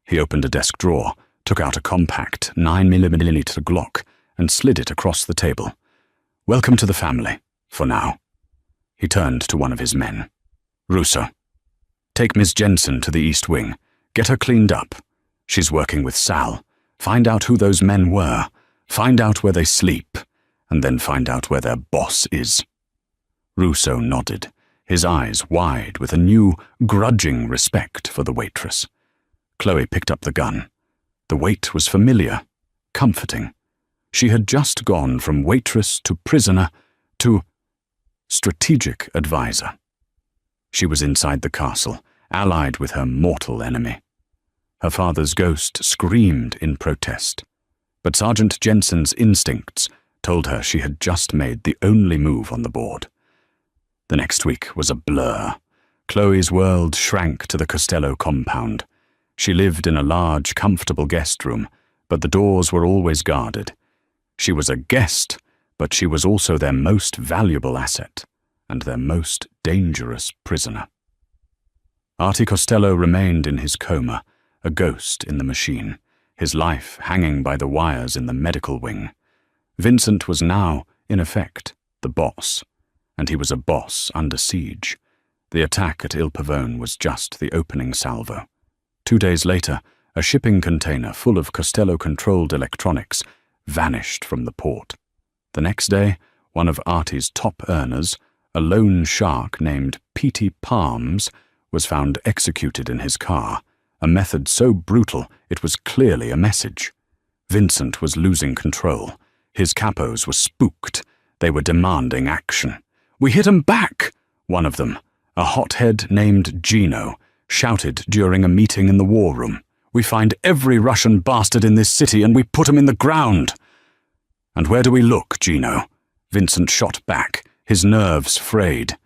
He opened a desk drawer, took out a compact 9mm Glock, and slid it across the table. Welcome to the family, for now. He turned to one of his men. Russo, take Miss Jensen to the East Wing. Get her cleaned up. She's working with Sal. Find out who those men were. Find out where they sleep. And then find out where their boss is. Russo nodded, his eyes wide with a new, grudging respect for the waitress. Chloe picked up the gun. The weight was familiar, comforting. She had just gone from waitress to prisoner to strategic advisor. She was inside the castle, allied with her mortal enemy. Her father's ghost screamed in protest, but Sergeant Jensen's instincts told her she had just made the only move on the board. The next week was a blur. Chloe's world shrank to the Costello compound. She lived in a large, comfortable guest room, but the doors were always guarded. She was a guest, but she was also their most valuable asset and their most dangerous prisoner. Artie Costello remained in his coma, a ghost in the machine, his life hanging by the wires in the medical wing. Vincent was now, in effect, the boss, and he was a boss under siege. The attack at Il Pavone was just the opening salvo. 2 days later, a shipping container full of Costello-controlled electronics vanished from the port. The next day, one of Artie's top earners, a lone shark named Petey Palms, was found executed in his car, a method so brutal it was clearly a message. Vincent was losing control. His capos were spooked. They were demanding action. "We hit 'em back!" One of them, a hothead named Gino, shouted during a meeting in the war room. "We find every Russian bastard in this city and we put 'em in the ground." "And where do we look, Gino?" Vincent shot back, his nerves frayed.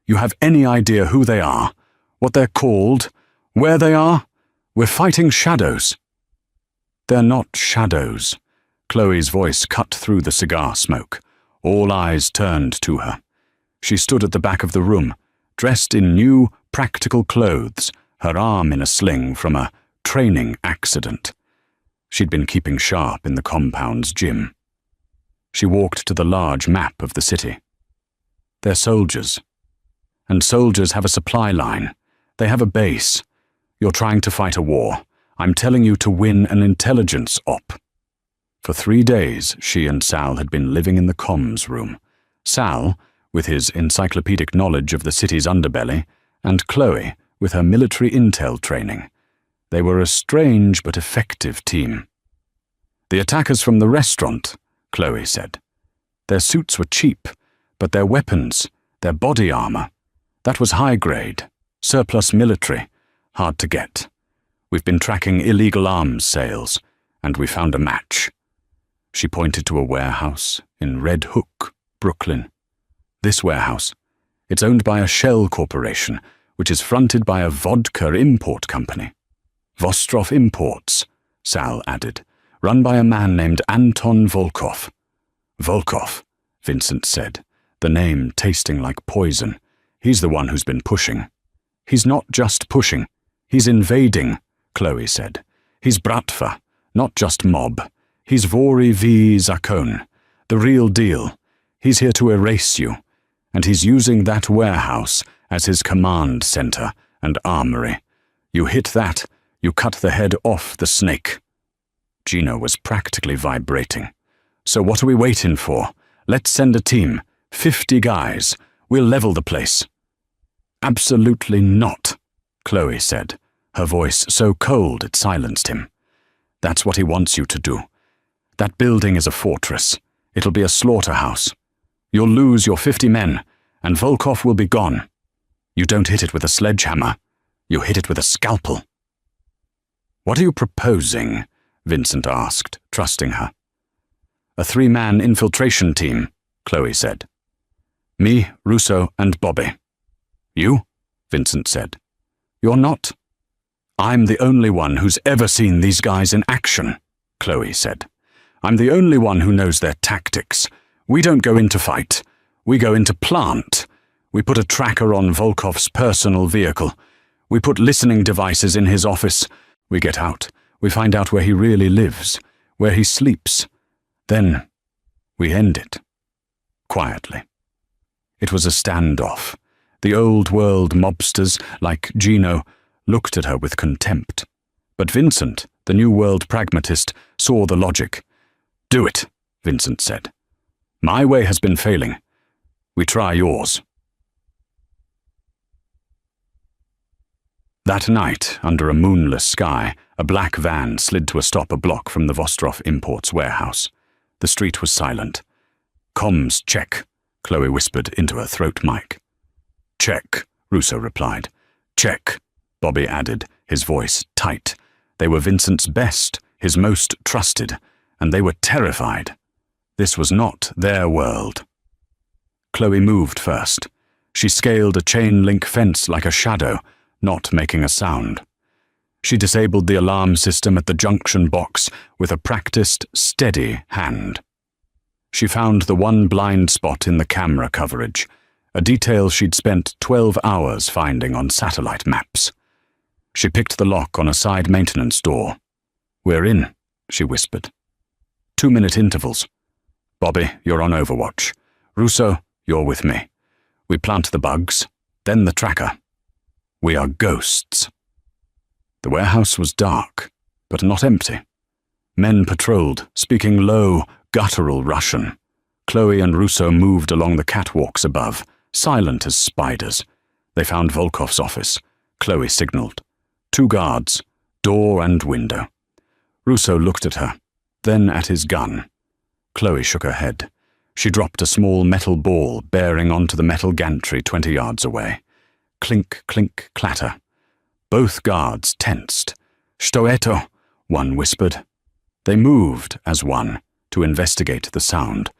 "You have any idea who they are? What they're called? Where they are? We're fighting shadows." "They're not shadows." Chloe's voice cut through the cigar smoke. All eyes turned to her. She stood at the back of the room, dressed in new, practical clothes, her arm in a sling from a training accident. She'd been keeping sharp in the compound's gym. She walked to the large map of the city. "They're soldiers. And soldiers have a supply line. They have a base. You're trying to fight a war. I'm telling you to win an intelligence op." For 3 days, she and Sal had been living in the comms room. Sal, with his encyclopedic knowledge of the city's underbelly, and Chloe, with her military intel training. They were a strange but effective team. "The attackers from the restaurant," Chloe said. "Their suits were cheap, but their weapons, their body armor, that was high grade, surplus military, hard to get. We've been tracking illegal arms sales, and we found a match." She pointed to a warehouse in Red Hook, Brooklyn. "This warehouse, it's owned by a shell corporation, which is fronted by a vodka import company. Vostrov Imports," Sal added, "run by a man named Anton Volkov." "Volkov," Vincent said, the name tasting like poison. "He's the one who's been pushing." "He's not just pushing. He's invading," Chloe said. "He's Bratva, not just mob. He's Vori V. Zakon, the real deal. He's here to erase you, and he's using that warehouse as his command center and armory. You hit that, you cut the head off the snake." Gino was practically vibrating. "So what are we waiting for? Let's send a team, 50 guys. We'll level the place." "Absolutely not," Chloe said, her voice so cold it silenced him. "That's what he wants you to do. That building is a fortress. It'll be a slaughterhouse. You'll lose your 50 men, and Volkov will be gone. You don't hit it with a sledgehammer. You hit it with a scalpel." "What are you proposing?" Vincent asked, trusting her. "A 3-man infiltration team," Chloe said. "Me, Russo, and Bobby." "You?" Vincent said. "You're not?" "I'm the only one who's ever seen these guys in action," Chloe said. "I'm the only one who knows their tactics. We don't go into fight. We go into plant. We put a tracker on Volkov's personal vehicle. We put listening devices in his office. We get out. We find out where he really lives, where he sleeps. Then we end it. Quietly." It was a standoff. The old-world mobsters, like Gino, looked at her with contempt. But Vincent, the new-world pragmatist, saw the logic. "Do it," Vincent said. "My way has been failing. We try yours." That night, under a moonless sky, a black van slid to a stop a block from the Vostrov Imports warehouse. The street was silent. "Comms check," Chloe whispered into her throat mic. "Check," Russo replied. Check, Bobby added, his voice tight. They were Vincent's best, his most trusted, and they were terrified. This was not their world. Chloe moved first. She scaled a chain-link fence like a shadow, not making a sound. She disabled the alarm system at the junction box with a practiced, steady hand. She found the one blind spot in the camera coverage, a detail she'd spent 12 hours finding on satellite maps. She picked the lock on a side maintenance door. We're in, she whispered. 2-minute intervals. Bobby, you're on overwatch. Russo, you're with me. We plant the bugs, then the tracker. We are ghosts. The warehouse was dark, but not empty. Men patrolled, speaking low, guttural Russian. Chloe and Russo moved along the catwalks above, silent as spiders. They found Volkov's office. Chloe signaled. 2 guards, door and window. Russo looked at her, then at his gun. Chloe shook her head. She dropped a small metal ball bearing onto the metal gantry 20 yards away. Clink, clink, clatter. Both guards tensed. Stoeto, one whispered. They moved as one to investigate the sound.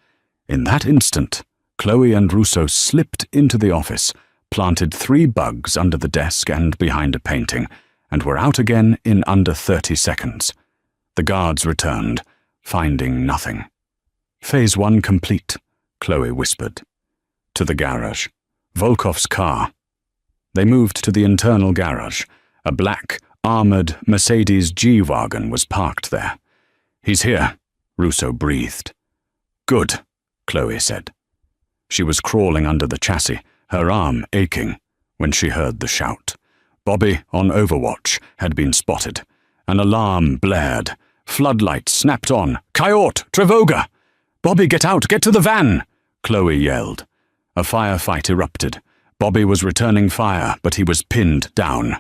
In that instant, Chloe and Russo slipped into the office, planted 3 bugs under the desk and behind a painting, and were out again in under 30 seconds. The guards returned, finding nothing. Phase 1 complete, Chloe whispered. To the garage. Volkov's car. They moved to the internal garage. A black, armored Mercedes G-Wagon was parked there. He's here, Russo breathed. Good, Chloe said. She was crawling under the chassis, her arm aching, when she heard the shout. Bobby, on overwatch, had been spotted. An alarm blared. Floodlights snapped on. Coyote! Trevoga! Bobby, get out! Get to the van! Chloe yelled. A firefight erupted. Bobby was returning fire, but he was pinned down.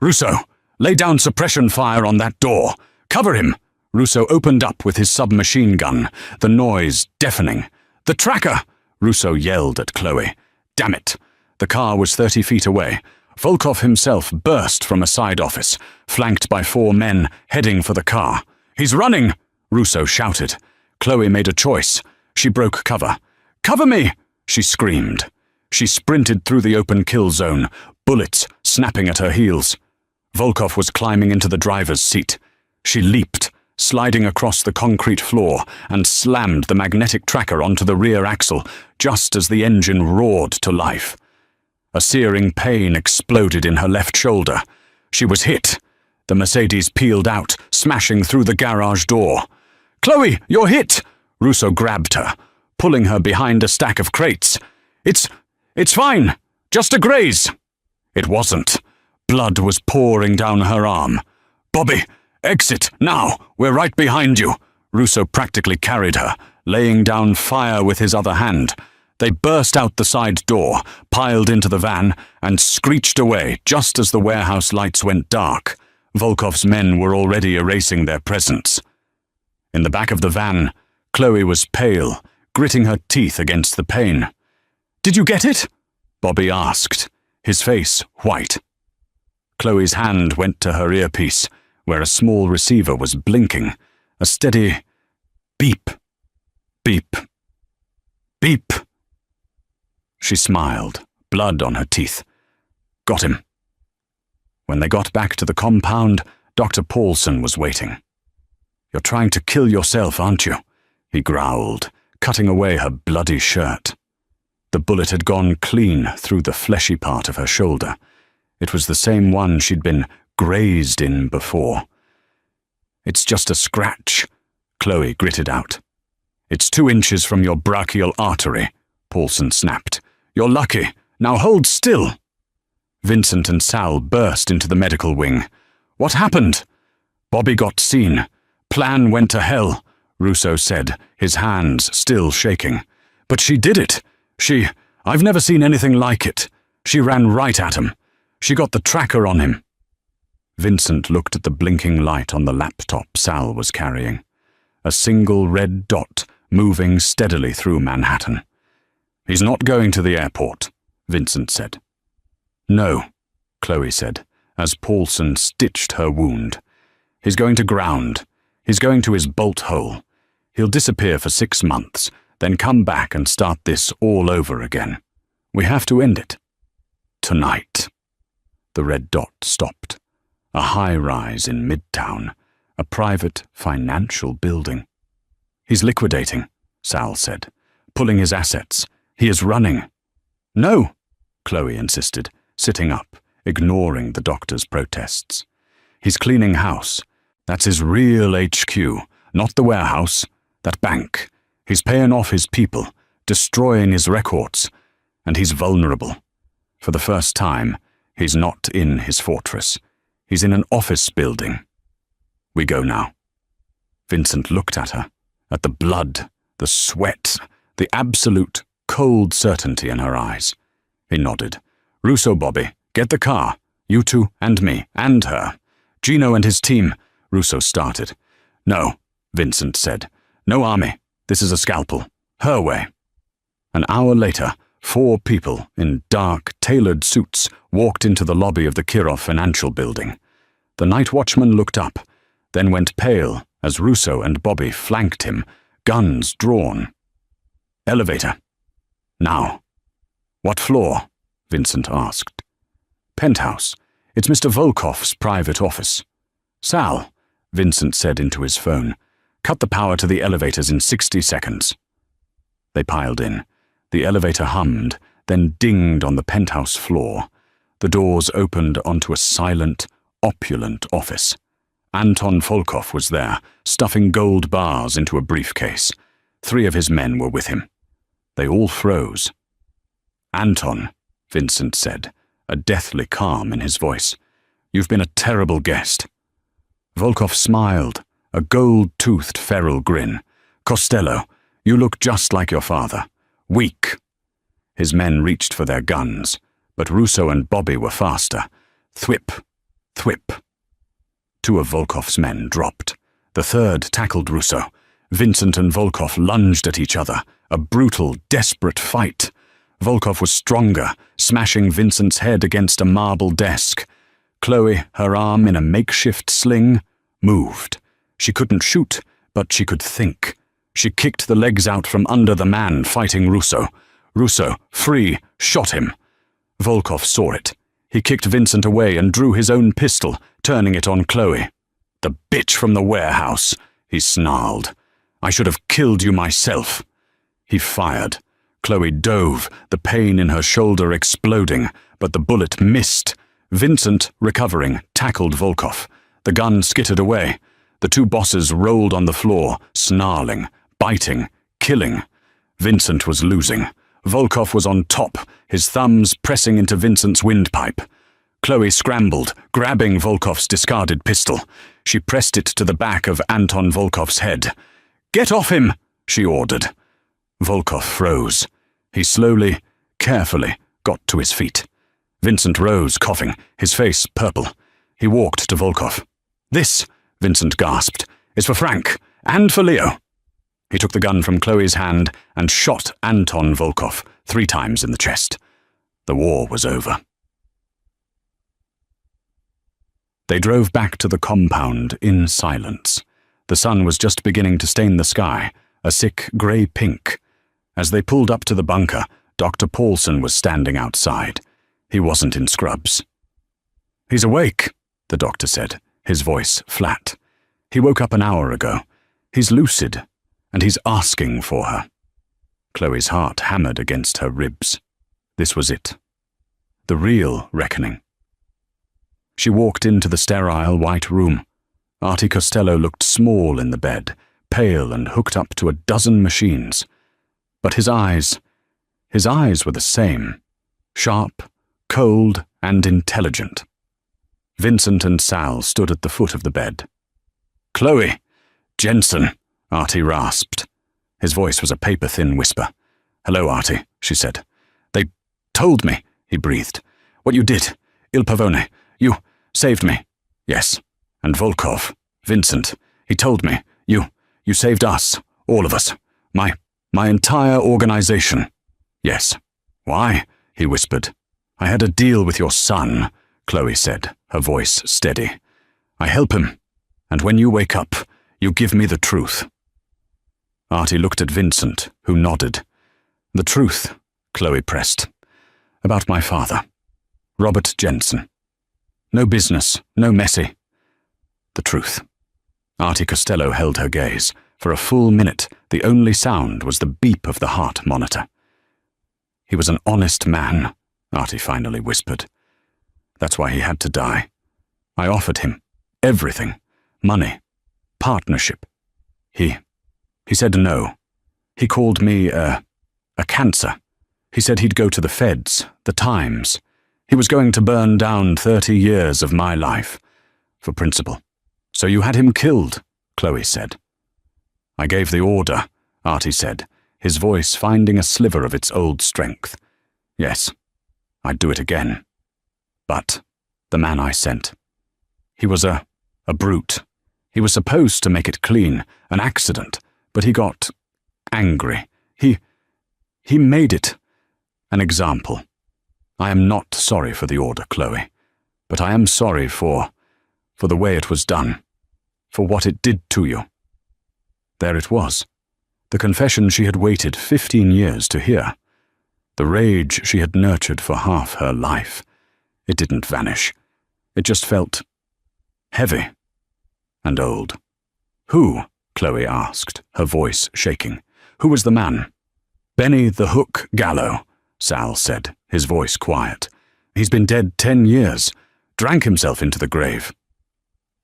Russo, lay down suppression fire on that door. Cover him! Russo opened up with his submachine gun, the noise deafening. The tracker! Russo yelled at Chloe. Damn it! The car was 30 feet away. Volkov himself burst from a side office, flanked by 4 men heading for the car. He's running! Russo shouted. Chloe made a choice. She broke cover. Cover me! She screamed. She sprinted through the open kill zone, bullets snapping at her heels. Volkov was climbing into the driver's seat. She leaped, sliding across the concrete floor, and slammed the magnetic tracker onto the rear axle just as the engine roared to life. A searing pain exploded in her left shoulder. She was hit. The Mercedes peeled out, smashing through the garage door. Chloe, you're hit! Russo grabbed her, pulling her behind a stack of crates. It's fine. Just a graze. It wasn't. Blood was pouring down her arm. Bobby, exit, now. We're right behind you. Russo practically carried her, laying down fire with his other hand. They burst out the side door, piled into the van, and screeched away just as the warehouse lights went dark. Volkov's men were already erasing their presence. In the back of the van, Chloe was pale, gritting her teeth against the pain. Did you get it? Bobby asked, his face white. Chloe's hand went to her earpiece, where a small receiver was blinking, a steady beep, beep, beep. She smiled, blood on her teeth. Got him. When they got back to the compound, Dr. Paulson was waiting. You're trying to kill yourself, aren't you? He growled, cutting away her bloody shirt. The bullet had gone clean through the fleshy part of her shoulder. It was the same one she'd been grazed in before. It's just a scratch, Chloe gritted out. It's 2 inches from your brachial artery, Paulson snapped. You're lucky. Now hold still. Vincent and Sal burst into the medical wing. What happened? Bobby got seen. Plan went to hell, Russo said, his hands still shaking. But she did it. I've never seen anything like it. She ran right at him. She got the tracker on him. Vincent looked at the blinking light on the laptop Sal was carrying. A single red dot moving steadily through Manhattan. He's not going to the airport, Vincent said. No, Chloe said, as Paulson stitched her wound. He's going to ground. He's going to his bolt hole. He'll disappear for 6 months, then come back and start this all over again. We have to end it. Tonight. The red dot stopped. A high-rise in Midtown, a private financial building. He's liquidating, Sal said, pulling his assets. He is running. No, Chloe insisted, sitting up, ignoring the doctor's protests. He's cleaning house. That's his real HQ, not the warehouse, that bank. He's paying off his people, destroying his records, and he's vulnerable. For the first time, he's not in his fortress. He's in an office building. We go now. Vincent looked at her, at the blood, the sweat, the absolute cold certainty in her eyes. He nodded. Russo, Bobby, get the car. You two and me, and her. Gino and his team. Russo started. No, Vincent said. No army. This is a scalpel. Her way. An hour later, 4 people in dark, tailored suits walked into the lobby of the Kirov Financial Building. The night watchman looked up, then went pale as Russo and Bobby flanked him, guns drawn. Elevator. Now. What floor? Vincent asked. Penthouse. It's Mr. Volkov's private office. Sal, Vincent said into his phone, cut the power to the elevators in 60 seconds. They piled in. The elevator hummed, then dinged on the penthouse floor. The doors opened onto a silent, opulent office. Anton Volkov was there, stuffing gold bars into a briefcase. 3 of his men were with him. They all froze. Anton, Vincent said, a deathly calm in his voice. You've been a terrible guest. Volkov smiled, a gold-toothed feral grin. Costello, you look just like your father. Weak. His men reached for their guns, but Russo and Bobby were faster. Thwip, thwip. 2 of Volkov's men dropped. The 3rd tackled Russo. Vincent and Volkov lunged at each other, a brutal, desperate fight. Volkov was stronger, smashing Vincent's head against a marble desk. Chloe, her arm in a makeshift sling, moved. She couldn't shoot, but she could think. She kicked the legs out from under the man fighting Russo. Russo, free, shot him. Volkov saw it. He kicked Vincent away and drew his own pistol, turning it on Chloe. The bitch from the warehouse, he snarled. I should have killed you myself. He fired. Chloe dove, the pain in her shoulder exploding, but the bullet missed. Vincent, recovering, tackled Volkov. The gun skittered away. The 2 bosses rolled on the floor, snarling, biting, killing. Vincent was losing. Volkov was on top, his thumbs pressing into Vincent's windpipe. Chloe scrambled, grabbing Volkov's discarded pistol. She pressed it to the back of Anton Volkov's head. Get off him, she ordered. Volkov froze. He slowly, carefully got to his feet. Vincent rose, coughing, his face purple. He walked to Volkov. This, Vincent gasped, is for Frank, and for Leo. He took the gun from Chloe's hand and shot Anton Volkov 3 times in the chest. The war was over. They drove back to the compound in silence. The sun was just beginning to stain the sky, a sick grey pink. As they pulled up to the bunker, Dr. Paulson was standing outside. He wasn't in scrubs. He's awake, the doctor said, his voice flat. He woke up an hour ago. He's lucid, and he's asking for her. Chloe's heart hammered against her ribs. This was it. The real reckoning. She walked into the sterile white room. Artie Costello looked small in the bed, pale and hooked up to a dozen machines. But his eyes were the same, sharp, cold, and intelligent. Vincent and Sal stood at the foot of the bed. Chloe! Jensen! Artie rasped. His voice was a paper-thin whisper. Hello, Artie, she said. They told me, he breathed. What you did. Il Pavone. You saved me. Yes. And Volkov. Vincent. He told me. You saved us. All of us. My entire organization. Yes. Why? He whispered. I had a deal with your son, Chloe said, her voice steady. I help him, and when you wake up, you give me the truth. Artie looked at Vincent, who nodded. The truth, Chloe pressed. About my father, Robert Jensen. No business, no messy. The truth. Artie Costello held her gaze. For a full minute, the only sound was the beep of the heart monitor. He was an honest man, Artie finally whispered. That's why he had to die. I offered him everything. Money. Partnership. He said no. He called me a cancer. He said he'd go to the feds, the Times. He was going to burn down 30 years of my life. For principle. So you had him killed, Chloe said. I gave the order, Artie said, his voice finding a sliver of its old strength. Yes, I'd do it again. But the man I sent. He was a brute. He was supposed to make it clean, an accident, but he got angry. He made it an example. I am not sorry for the order, Chloe, but I am sorry for the way it was done, for what it did to you. There it was, the confession she had waited 15 years to hear, the rage she had nurtured for half her life. It didn't vanish. It just felt heavy and old. Who? Chloe asked, her voice shaking. Who was the man? Benny the Hook Gallo, Sal said, his voice quiet. He's been dead 10 years, drank himself into the grave.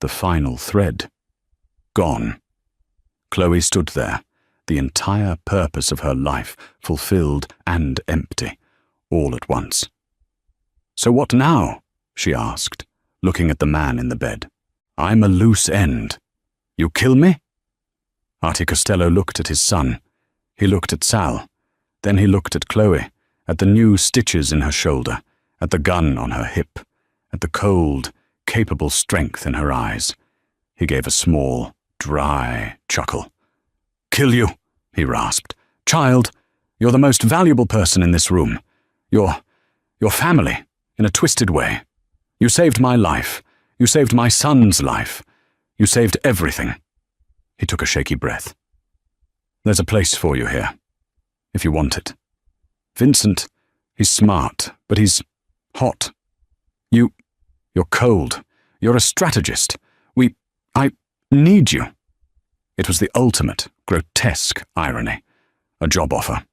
The final thread. Gone. Chloe stood there, the entire purpose of her life fulfilled and empty, all at once. So what now? She asked, looking at the man in the bed. I'm a loose end. You kill me? Artie Costello looked at his son. He looked at Sal. Then he looked at Chloe, at the new stitches in her shoulder, at the gun on her hip, at the cold, capable strength in her eyes. He gave a small, dry chuckle. Kill you, he rasped. Child, you're the most valuable person in this room. Your family, in a twisted way. You saved my life. You saved my son's life. You saved everything. He took a shaky breath. There's a place for you here, if you want it. Vincent, he's smart, but he's hot. You're cold. You're a strategist. I need you. It was the ultimate, grotesque irony. A job offer.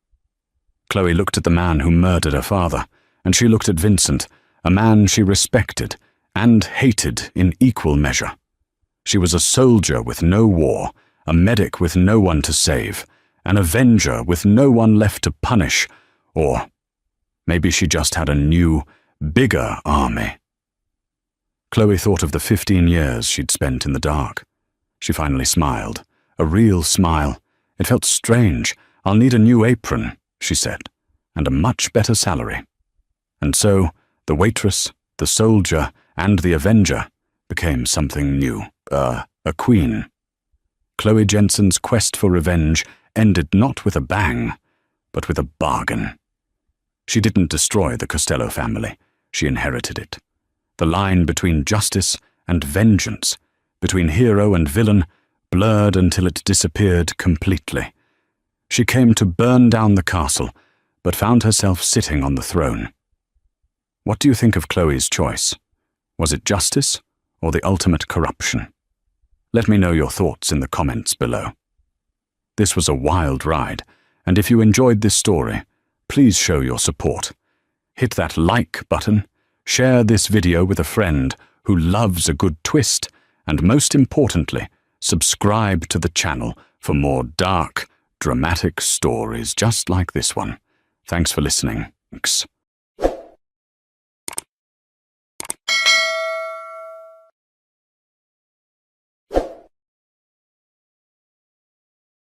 Chloe looked at the man who murdered her father, and she looked at Vincent, a man she respected and hated in equal measure. She was a soldier with no war, a medic with no one to save, an avenger with no one left to punish, or maybe she just had a new, bigger army. Chloe thought of the 15 years she'd spent in the dark. She finally smiled, a real smile. It felt strange. I'll need a new apron, she said, and a much better salary. And so, the waitress, the soldier, and the avenger became something new, a queen. Chloe Jensen's quest for revenge ended not with a bang, but with a bargain. She didn't destroy the Costello family. She inherited it. The line between justice and vengeance, between hero and villain, blurred until it disappeared completely. She came to burn down the castle, but found herself sitting on the throne. What do you think of Chloe's choice? Was it justice or the ultimate corruption? Let me know your thoughts in the comments below. This was a wild ride, and if you enjoyed this story, please show your support. Hit that like button, share this video with a friend who loves a good twist, and most importantly, subscribe to the channel for more dark, dramatic stories just like this one. Thanks for listening. Thanks.